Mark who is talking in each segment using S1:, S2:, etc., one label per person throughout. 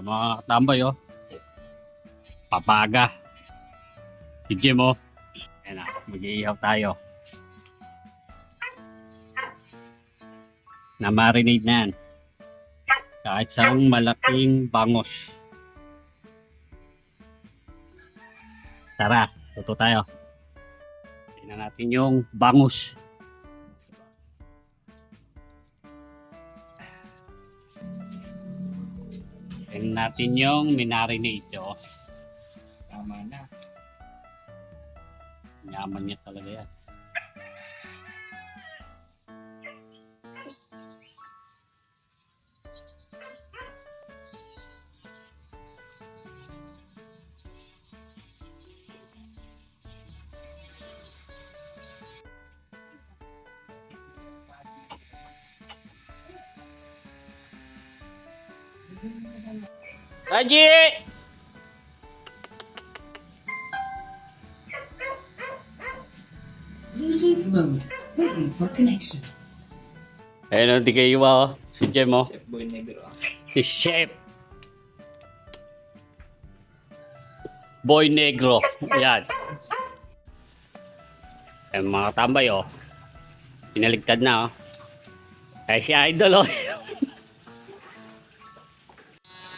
S1: Mga tambay oh. Papaga. Si Jim oh. Ayan na, mag-iihaw tayo. Na-marinate na yan. Kahit isang malaking bangos. Tara, luto tayo. Tingnan natin yung bangus. Tingnan natin yung minarinate. Oh.
S2: Tama na.
S1: Yaman niya talaga yan. Haji!
S3: Bluetooth mode. Waiting for connection.
S1: Ayun o, di kayo iwa oh. Si Jem oh.
S2: Chef Boy Negro.
S1: Si Chef Boy Negro. Yan. Ay mga tambay oh. Pinaligtad na oh. Ay si Idol oh.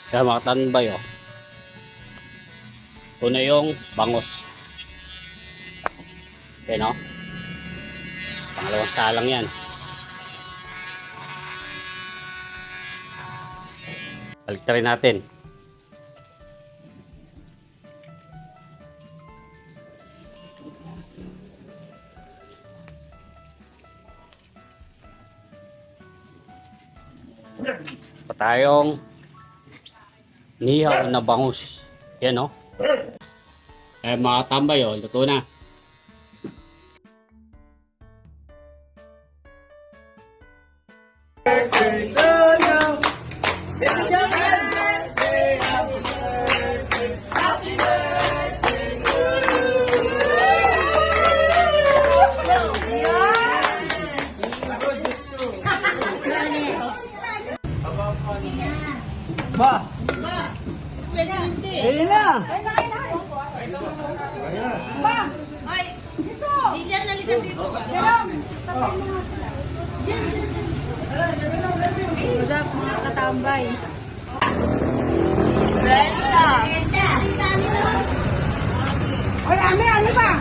S1: Kaya mga tambay oh. Ito na yung bangos. Okay no? Pangalawang salang yan. Baliktarin natin. Pa tayong nihaw na bangus. Yan o. Eh mga tambay o, luto na.
S4: Ba! Pwede na! Ba! Ay! Dito! Diyan na likat dito ba? Diyan! What's up mga katambay? Brenda! Oy, Ame, ano ba?